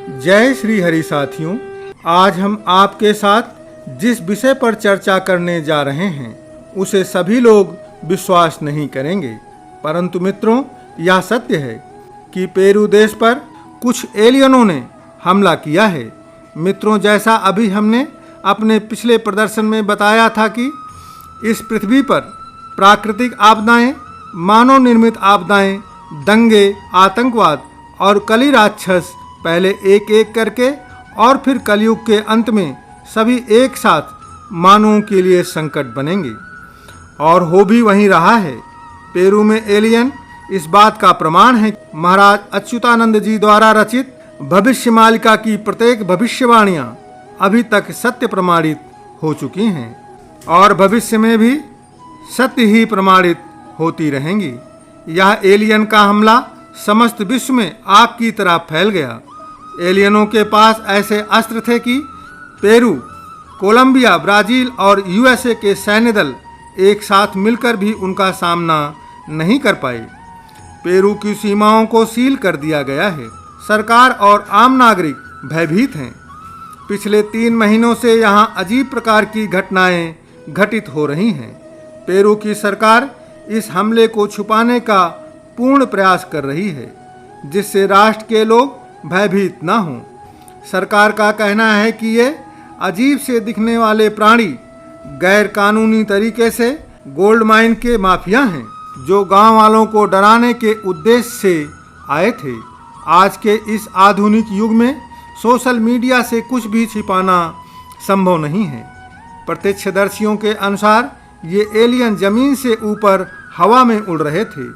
जय श्री हरि साथियों, आज हम आपके साथ जिस विषय पर चर्चा करने जा रहे हैं उसे सभी लोग विश्वास नहीं करेंगे, परंतु मित्रों यह सत्य है कि पेरू देश पर कुछ एलियनों ने हमला किया है। मित्रों, जैसा अभी हमने अपने पिछले प्रदर्शन में बताया था कि इस पृथ्वी पर प्राकृतिक आपदाएं, मानव निर्मित आपदाएं, दंगे, आतंकवाद और कली राक्षस पहले एक एक करके और फिर कलयुग के अंत में सभी एक साथ मानवों के लिए संकट बनेंगे, और हो भी वहीं रहा है। पेरू में एलियन इस बात का प्रमाण है। महाराज अच्युतानंद जी द्वारा रचित भविष्य मालिका की प्रत्येक भविष्यवाणियां अभी तक सत्य प्रमाणित हो चुकी हैं और भविष्य में भी सत्य ही प्रमाणित होती रहेंगी। यह एलियन का हमला समस्त विश्व में आग की तरह फैल गया। एलियनों के पास ऐसे अस्त्र थे कि पेरू, कोलंबिया, ब्राजील और यूएसए के सैन्य दल एक साथ मिलकर भी उनका सामना नहीं कर पाए। पेरू की सीमाओं को सील कर दिया गया है। सरकार और आम नागरिक भयभीत हैं। पिछले 3 महीनों से यहाँ अजीब प्रकार की घटनाएं घटित हो रही हैं। पेरू की सरकार इस हमले को छुपाने का पूर्ण प्रयास कर रही है, जिससे राष्ट्र के लोग भयभीत न हों। सरकार का कहना है कि ये अजीब से दिखने वाले प्राणी गैर कानूनी तरीके से गोल्ड माइन के माफिया हैं, जो गांव वालों को डराने के उद्देश्य से आए थे। आज के इस आधुनिक युग में सोशल मीडिया से कुछ भी छिपाना संभव नहीं है। प्रत्यक्षदर्शियों के अनुसार ये एलियन जमीन से ऊपर हवा में उड़ रहे थे।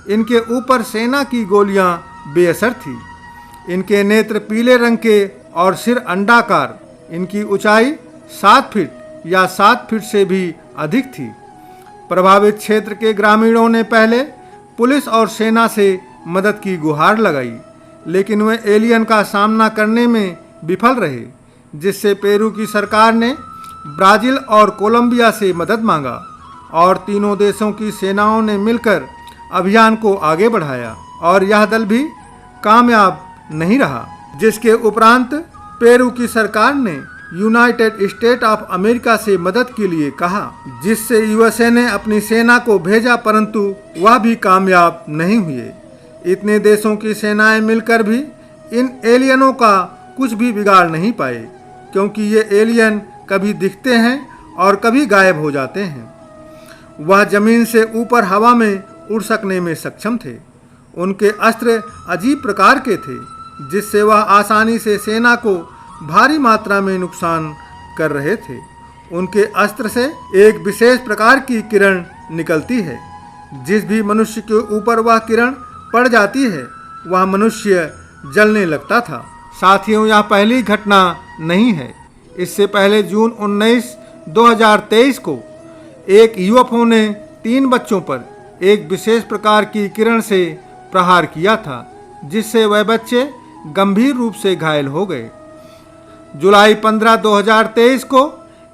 इनके ऊपर सेना की गोलियां बेअसर थी। इनके नेत्र पीले रंग के और सिर अंडाकार। इनकी ऊंचाई 7 फीट या 7 फीट से भी अधिक थी। प्रभावित क्षेत्र के ग्रामीणों ने पहले पुलिस और सेना से मदद की गुहार लगाई, लेकिन वे एलियन का सामना करने में विफल रहे, जिससे पेरू की सरकार ने ब्राजील और कोलंबिया से मदद मांगा और तीनों देशों की सेनाओं ने मिलकर अभियान को आगे बढ़ाया, और यह दल भी कामयाब नहीं रहा। जिसके उपरांत पेरू की सरकार ने यूनाइटेड स्टेट ऑफ अमेरिका से मदद के लिए कहा, जिससे यूएसए ने अपनी सेना को भेजा, परंतु वह भी कामयाब नहीं हुए। इतने देशों की सेनाएं मिलकर भी इन एलियनों का कुछ भी बिगाड़ नहीं पाए, क्योंकि ये एलियन कभी दिखते हैं और कभी गायब हो जाते हैं। वह जमीन से ऊपर हवा में उड़ सकने में सक्षम थे। उनके अस्त्र अजीब प्रकार के थे, जिससे वह आसानी से सेना को भारी मात्रा में नुकसान कर रहे थे। उनके अस्त्र से एक विशेष प्रकार की किरण निकलती है। जिस भी मनुष्य के ऊपर वह किरण पड़ जाती है, वह मनुष्य जलने लगता था। साथियों, यह पहली घटना नहीं है। इससे पहले जून 19, 2023 को एक यूएफओ ने 3 बच्चों पर एक विशेष प्रकार की किरण से प्रहार किया था, जिससे वह बच्चे गंभीर रूप से घायल हो गए। जुलाई 15, 2023 को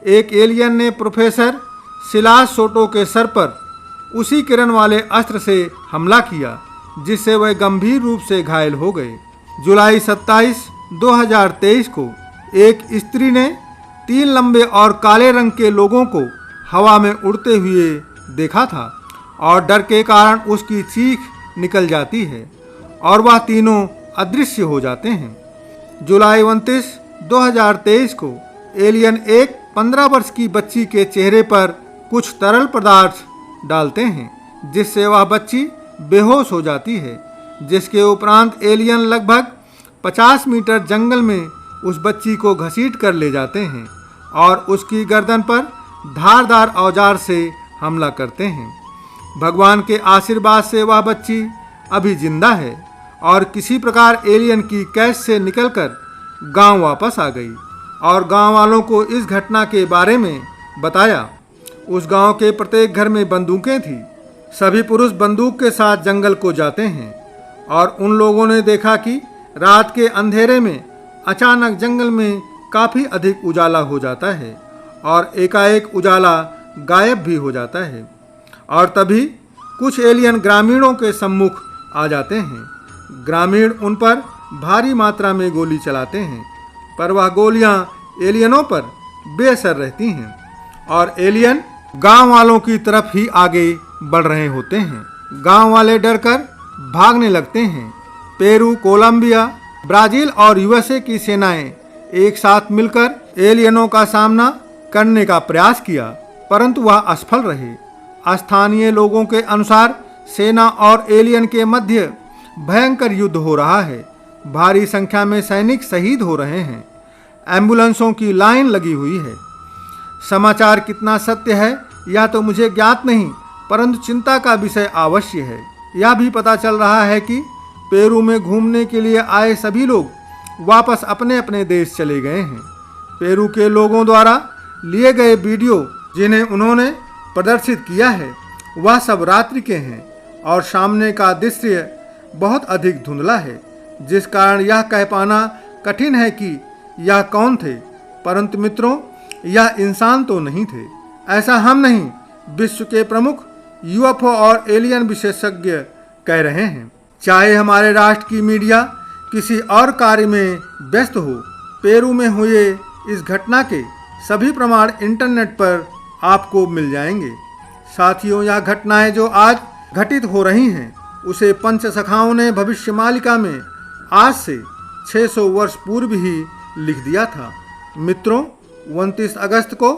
एक एलियन ने प्रोफेसर सिलास सोटो के सर पर उसी किरण वाले अस्त्र से हमला किया, जिससे वह गंभीर रूप से घायल हो गए। जुलाई 27, 2023 को एक स्त्री ने 3 लंबे और काले रंग के लोगों को हवा में उड़ते हुए देखा था, और डर के कारण उसकी चीख निकल जाती है और वह तीनों अदृश्य हो जाते हैं। जुलाई 29, 2023 को एलियन एक 15 वर्ष की बच्ची के चेहरे पर कुछ तरल पदार्थ डालते हैं, जिससे वह बच्ची बेहोश हो जाती है। जिसके उपरांत एलियन लगभग 50 मीटर जंगल में उस बच्ची को घसीट कर ले जाते हैं और उसकी गर्दन पर धारदार औजार से हमला करते हैं। भगवान के आशीर्वाद से वह बच्ची अभी जिंदा है और किसी प्रकार एलियन की कैद से निकलकर गांव वापस आ गई और गांव वालों को इस घटना के बारे में बताया। उस गांव के प्रत्येक घर में बंदूकें थी। सभी पुरुष बंदूक के साथ जंगल को जाते हैं और उन लोगों ने देखा कि रात के अंधेरे में अचानक जंगल में काफ़ी अधिक उजाला हो जाता है और एकाएक उजाला गायब भी हो जाता है, और तभी कुछ एलियन ग्रामीणों के सम्मुख आ जाते हैं। ग्रामीण उन पर भारी मात्रा में गोली चलाते हैं, पर वह गोलियां एलियनों पर बेअसर रहती हैं और एलियन गांव वालों की तरफ ही आगे बढ़ रहे होते हैं। गांव वाले डरकर भागने लगते हैं। पेरू, कोलंबिया, ब्राजील और यूएसए की सेनाएं एक साथ मिलकर एलियनों का सामना करने का प्रयास किया, परंतु वह असफल रहे। स्थानीय लोगों के अनुसार सेना और एलियन के मध्य भयंकर युद्ध हो रहा है। भारी संख्या में सैनिक शहीद हो रहे हैं। एम्बुलेंसों की लाइन लगी हुई है। समाचार कितना सत्य है यह तो मुझे ज्ञात नहीं, परंतु चिंता का विषय अवश्य है। यह भी पता चल रहा है कि पेरू में घूमने के लिए आए सभी लोग वापस अपने अपने देश चले गए हैं। पेरू के लोगों द्वारा लिए गए वीडियो जिन्हें उन्होंने प्रदर्शित किया है वह सब रात्रि के हैं और सामने का दृश्य बहुत अधिक धुंधला है, जिस कारण यह कह पाना कठिन है कि यह कौन थे। परंतु मित्रों, यह इंसान तो नहीं थे। ऐसा हम नहीं, विश्व के प्रमुख यूएफओ और एलियन विशेषज्ञ कह रहे हैं। चाहे हमारे राष्ट्र की मीडिया किसी और कार्य में व्यस्त हो, पेरू में हुए इस घटना के सभी प्रमाण इंटरनेट पर आपको मिल जाएंगे। साथियों, यह घटनाएं जो आज घटित हो रही हैं उसे पंचसखाओं ने भविष्यमालिका में आज से 600 वर्ष पूर्व ही लिख दिया था। मित्रों, 29 अगस्त को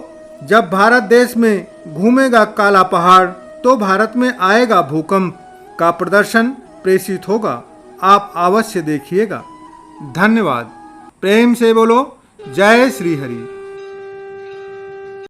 जब भारत देश में घूमेगा काला पहाड़ तो भारत में आएगा भूकंप का प्रदर्शन प्रेषित होगा। आप अवश्य देखिएगा। धन्यवाद। प्रेम से बोलो जय श्री हरि।